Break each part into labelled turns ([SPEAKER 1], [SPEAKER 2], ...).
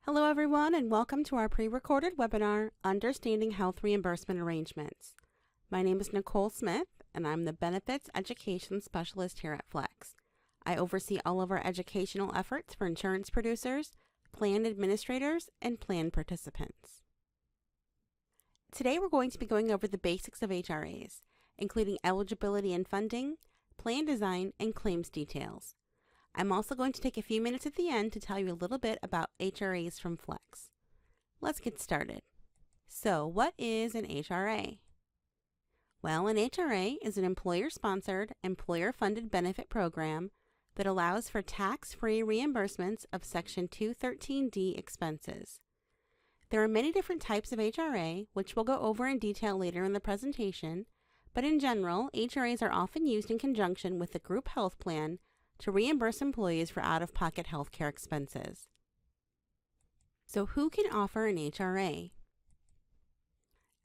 [SPEAKER 1] Hello everyone and welcome to our pre-recorded webinar, Understanding Health Reimbursement Arrangements. My name is Nicole Smith and I'm the Benefits Education Specialist here at Flex. I oversee all of our educational efforts for insurance producers, plan administrators, and plan participants. Today we're going to be going over the basics of HRAs, including eligibility and funding, plan design, and claims details. I'm also going to take a few minutes at the end to tell you a little bit about HRAs from Flex. Let's get started. So, what is an HRA? Well, an HRA is an employer-sponsored, employer-funded benefit program that allows for tax-free reimbursements of Section 213D expenses. There are many different types of HRA, which we'll go over in detail later in the presentation, but in general, HRAs are often used in conjunction with the group health plan to reimburse employees for out-of-pocket health care expenses. So who can offer an HRA?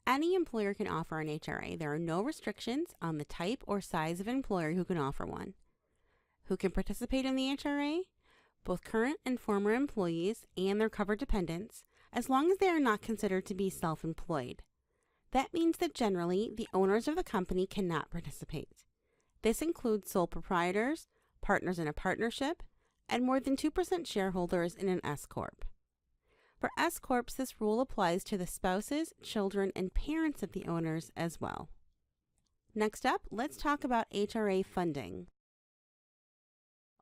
[SPEAKER 1] Any employer can offer an HRA. There are no restrictions on the type or size of employer who can offer one. Who can participate in the HRA? Both current and former employees and their covered dependents, as long as they are not considered to be self-employed. That means that generally, the owners of the company cannot participate. This includes sole proprietors, partners in a partnership, and more than 2% shareholders in an S-Corp. For S-Corps, this rule applies to the spouses, children, and parents of the owners as well. Next up, let's talk about HRA funding.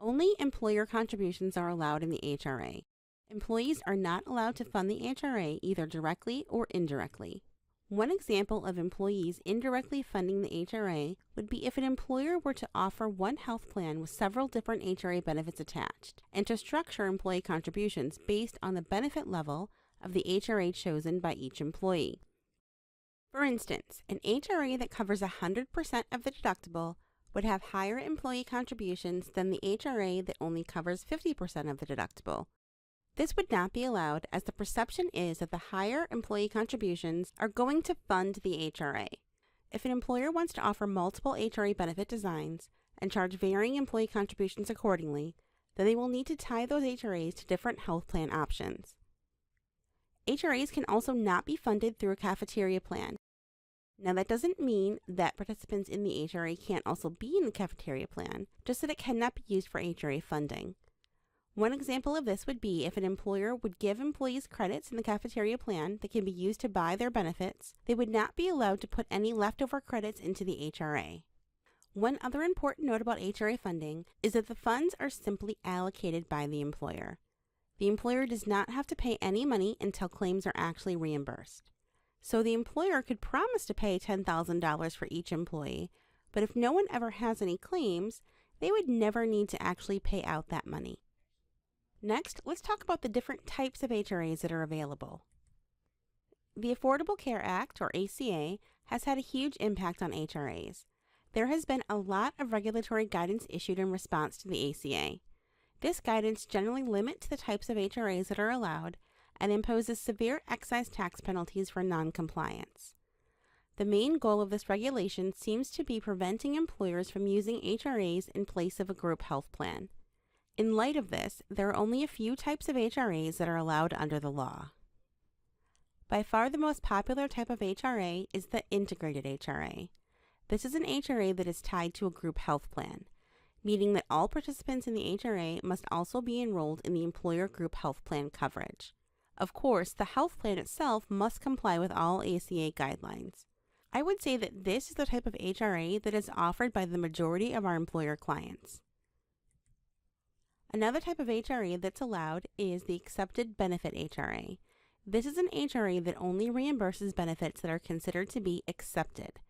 [SPEAKER 1] Only employer contributions are allowed in the HRA. Employees are not allowed to fund the HRA either directly or indirectly. One example of employees indirectly funding the HRA would be if an employer were to offer one health plan with several different HRA benefits attached, and to structure employee contributions based on the benefit level of the HRA chosen by each employee. For instance, an HRA that covers 100% of the deductible would have higher employee contributions than the HRA that only covers 50% of the deductible. This would not be allowed, as the perception is that the higher employee contributions are going to fund the HRA. If an employer wants to offer multiple HRA benefit designs and charge varying employee contributions accordingly, then they will need to tie those HRAs to different health plan options. HRAs can also not be funded through a cafeteria plan. Now, that doesn't mean that participants in the HRA can't also be in the cafeteria plan, just that it cannot be used for HRA funding. One example of this would be if an employer would give employees credits in the cafeteria plan that can be used to buy their benefits, they would not be allowed to put any leftover credits into the HRA. One other important note about HRA funding is that the funds are simply allocated by the employer. The employer does not have to pay any money until claims are actually reimbursed. So the employer could promise to pay $10,000 for each employee, but if no one ever has any claims, they would never need to actually pay out that money. Next, let's talk about the different types of HRAs that are available. The Affordable Care Act, or ACA, has had a huge impact on HRAs. There has been a lot of regulatory guidance issued in response to the ACA. This guidance generally limits the types of HRAs that are allowed and imposes severe excise tax penalties for non-compliance. The main goal of this regulation seems to be preventing employers from using HRAs in place of a group health plan. In light of this, there are only a few types of HRAs that are allowed under the law. By far the most popular type of HRA is the integrated HRA. This is an HRA that is tied to a group health plan, meaning that all participants in the HRA must also be enrolled in the employer group health plan coverage. Of course, the health plan itself must comply with all ACA guidelines. I would say that this is the type of HRA that is offered by the majority of our employer clients. Another type of HRA that's allowed is the Accepted Benefit HRA. This is an HRA that only reimburses benefits that are considered to be accepted.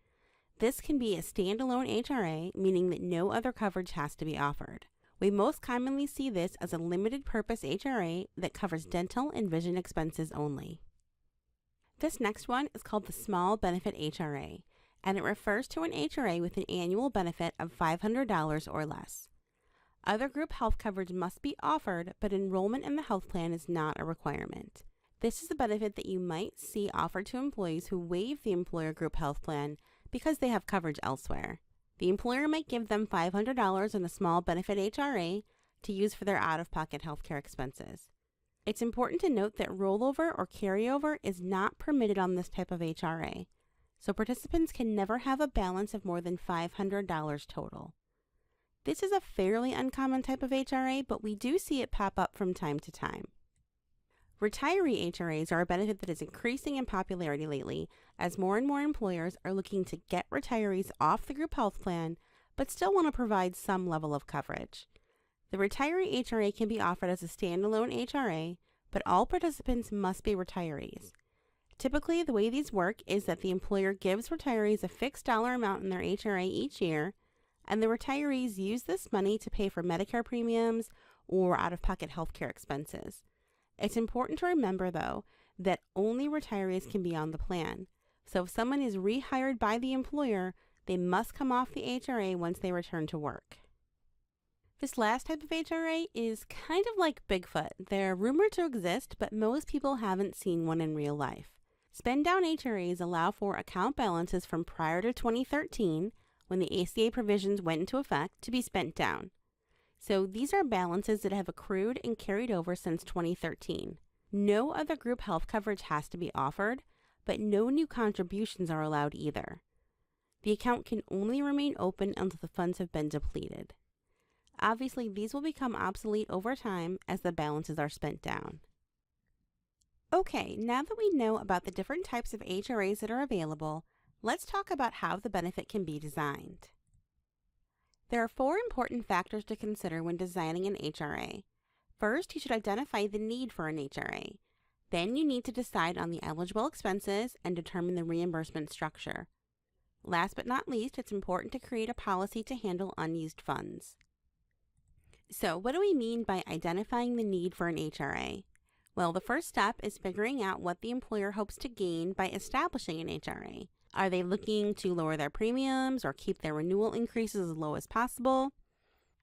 [SPEAKER 1] This can be a standalone HRA, meaning that no other coverage has to be offered. We most commonly see this as a limited purpose HRA that covers dental and vision expenses only. This next one is called the Small Benefit HRA, and it refers to an HRA with an annual benefit of $500 or less. Other group health coverage must be offered, but enrollment in the health plan is not a requirement. This is a benefit that you might see offered to employees who waive the employer group health plan because they have coverage elsewhere. The employer might give them $500 in a small benefit HRA to use for their out-of-pocket healthcare expenses. It's important to note that rollover or carryover is not permitted on this type of HRA, so participants can never have a balance of more than $500 total. This is a fairly uncommon type of HRA, but we do see it pop up from time to time. Retiree HRAs are a benefit that is increasing in popularity lately as more and more employers are looking to get retirees off the group health plan but still want to provide some level of coverage. The retiree HRA can be offered as a standalone HRA, but all participants must be retirees. Typically, the way these work is that the employer gives retirees a fixed dollar amount in their HRA each year, and the retirees use this money to pay for Medicare premiums or out-of-pocket healthcare expenses. It's important to remember, though, that only retirees can be on the plan. So if someone is rehired by the employer, they must come off the HRA once they return to work. This last type of HRA is kind of like Bigfoot. They're rumored to exist, but most people haven't seen one in real life. Spend-down HRAs allow for account balances from prior to 2013, when the ACA provisions went into effect, to be spent down. So these are balances that have accrued and carried over since 2013. No other group health coverage has to be offered, but no new contributions are allowed either. The account can only remain open until the funds have been depleted. Obviously, these will become obsolete over time as the balances are spent down. Okay, now that we know about the different types of HRAs that are available, let's talk about how the benefit can be designed. There are 4 important factors to consider when designing an HRA. First, you should identify the need for an HRA. Then you need to decide on the eligible expenses and determine the reimbursement structure. Last but not least, it's important to create a policy to handle unused funds. So, what do we mean by identifying the need for an HRA? Well, the first step is figuring out what the employer hopes to gain by establishing an HRA. Are they looking to lower their premiums or keep their renewal increases as low as possible?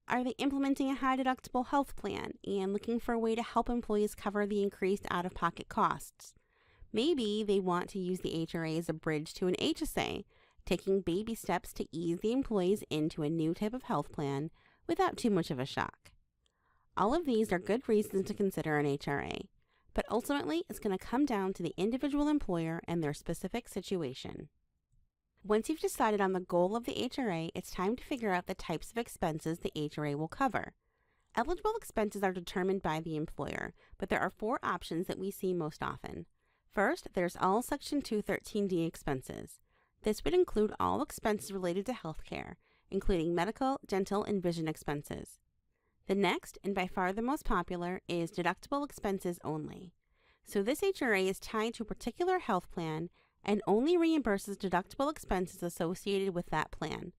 [SPEAKER 1] Are they implementing a high deductible health plan and looking for a way to help employees cover the increased out-of-pocket costs? Maybe they want to use the HRA as a bridge to an HSA, taking baby steps to ease the employees into a new type of health plan without too much of a shock. All of these are good reasons to consider an HRA, but ultimately it's going to come down to the individual employer and their specific situation. Once you've decided on the goal of the HRA, it's time to figure out the types of expenses the HRA will cover. Eligible expenses are determined by the employer, but there are 4 options that we see most often. First, there's all Section 213D expenses. This would include all expenses related to healthcare, including medical, dental, and vision expenses. The next, and by far the most popular, is deductible expenses only. So this HRA is tied to a particular health plan and only reimburses deductible expenses associated with that plan.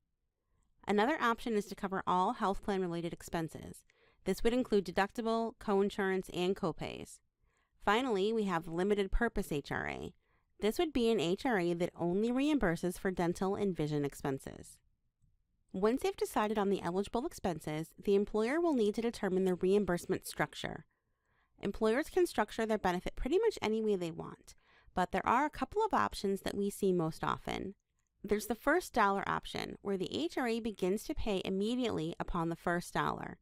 [SPEAKER 1] Another option is to cover all health plan related expenses. This would include deductible, coinsurance, and copays. Finally, we have the limited purpose HRA. This would be an HRA that only reimburses for dental and vision expenses. Once they've decided on the eligible expenses, the employer will need to determine the reimbursement structure. Employers can structure their benefit pretty much any way they want, but there are a couple of options that we see most often. There's the first dollar option, where the HRA begins to pay immediately upon the first dollar.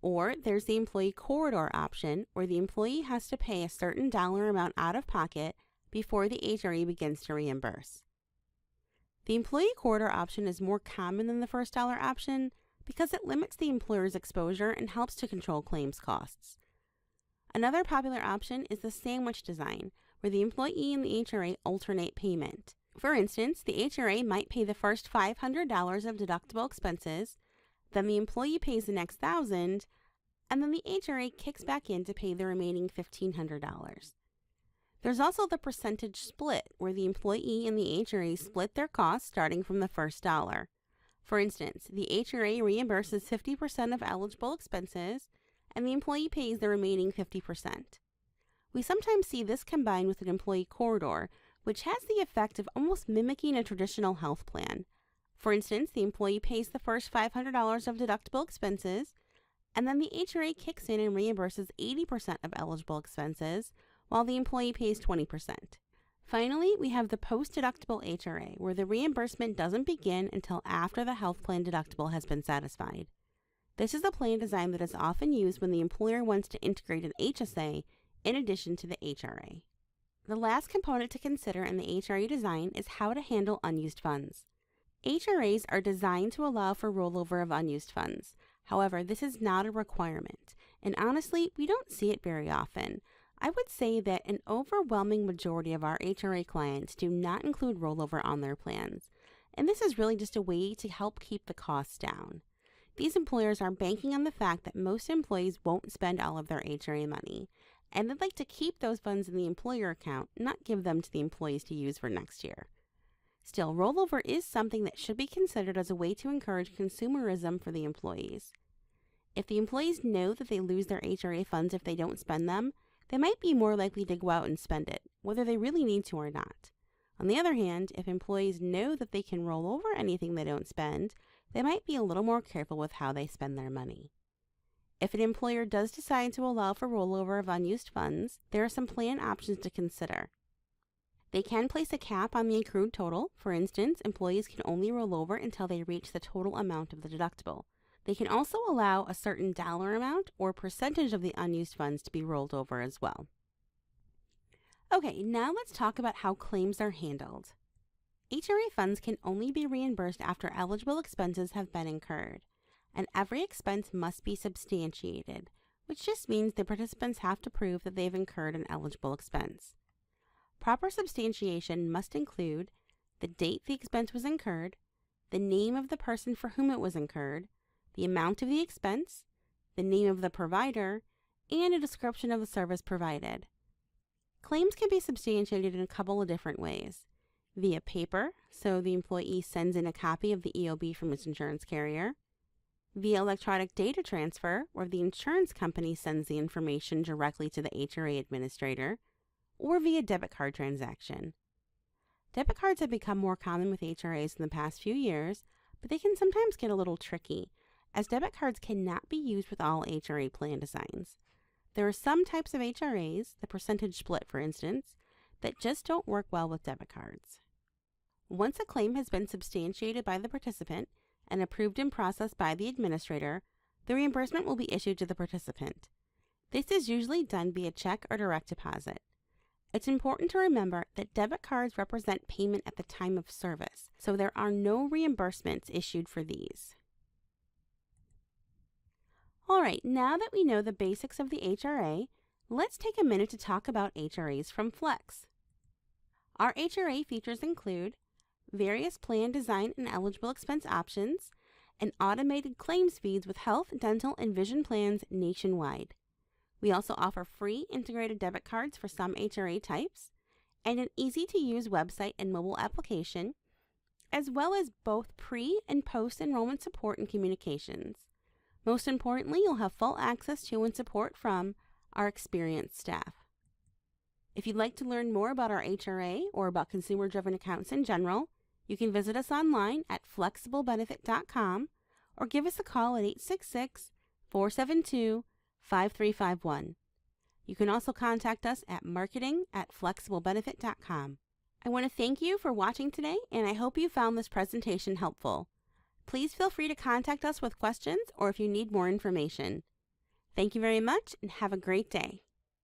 [SPEAKER 1] Or there's the employee corridor option, where the employee has to pay a certain dollar amount out of pocket before the HRA begins to reimburse. The employee corridor option is more common than the first dollar option because it limits the employer's exposure and helps to control claims costs. Another popular option is the sandwich design, where the employee and the HRA alternate payment. For instance, the HRA might pay the first $500 of deductible expenses, then the employee pays the next $1,000, and then the HRA kicks back in to pay the remaining $1,500. There's also the percentage split, where the employee and the HRA split their costs starting from the first dollar. For instance, the HRA reimburses 50% of eligible expenses, and the employee pays the remaining 50%. We sometimes see this combined with an employee corridor, which has the effect of almost mimicking a traditional health plan. For instance, the employee pays the first $500 of deductible expenses, and then the HRA kicks in and reimburses 80% of eligible expenses, while the employee pays 20%. Finally, we have the post-deductible HRA, where the reimbursement doesn't begin until after the health plan deductible has been satisfied. This is a plan design that is often used when the employer wants to integrate an HSA in addition to the HRA. The last component to consider in the HRA design is how to handle unused funds. HRAs are designed to allow for rollover of unused funds. However, this is not a requirement, and honestly, we don't see it very often. I would say that an overwhelming majority of our HRA clients do not include rollover on their plans, and this is really just a way to help keep the costs down. These employers are banking on the fact that most employees won't spend all of their HRA money, and they'd like to keep those funds in the employer account, not give them to the employees to use for next year. Still, rollover is something that should be considered as a way to encourage consumerism for the employees. If the employees know that they lose their HRA funds if they don't spend them, they might be more likely to go out and spend it, whether they really need to or not. On the other hand, if employees know that they can roll over anything they don't spend, they might be a little more careful with how they spend their money. If an employer does decide to allow for rollover of unused funds, there are some plan options to consider. They can place a cap on the accrued total. For instance, employees can only roll over until they reach the total amount of the deductible. They can also allow a certain dollar amount or percentage of the unused funds to be rolled over as well. Okay, now let's talk about how claims are handled. HRA funds can only be reimbursed after eligible expenses have been incurred, and every expense must be substantiated, which just means the participants have to prove that they've incurred an eligible expense. Proper substantiation must include the date the expense was incurred, the name of the person for whom it was incurred, the amount of the expense, the name of the provider, and a description of the service provided. Claims can be substantiated in a couple of different ways. Via paper, so the employee sends in a copy of the EOB from its insurance carrier. Via electronic data transfer, where the insurance company sends the information directly to the HRA administrator, or via debit card transaction. Debit cards have become more common with HRAs in the past few years, but they can sometimes get a little tricky, as debit cards cannot be used with all HRA plan designs. There are some types of HRAs, the percentage split for instance, that just don't work well with debit cards. Once a claim has been substantiated by the participant and approved and processed by the administrator, the reimbursement will be issued to the participant. This is usually done via check or direct deposit. It's important to remember that debit cards represent payment at the time of service, so there are no reimbursements issued for these. Alright, now that we know the basics of the HRA, let's take a minute to talk about HRAs from Flex. Our HRA features include various plan design and eligible expense options, and automated claims feeds with health, dental, and vision plans nationwide. We also offer free integrated debit cards for some HRA types, and an easy-to-use website and mobile application, as well as both pre- and post-enrollment support and communications. Most importantly, you'll have full access to and support from our experienced staff. If you'd like to learn more about our HRA or about consumer-driven accounts in general, you can visit us online at flexiblebenefit.com or give us a call at 866-472-5351. You can also contact us at marketing@flexiblebenefit.com. I want to thank you for watching today, and I hope you found this presentation helpful. Please feel free to contact us with questions or if you need more information. Thank you very much and have a great day.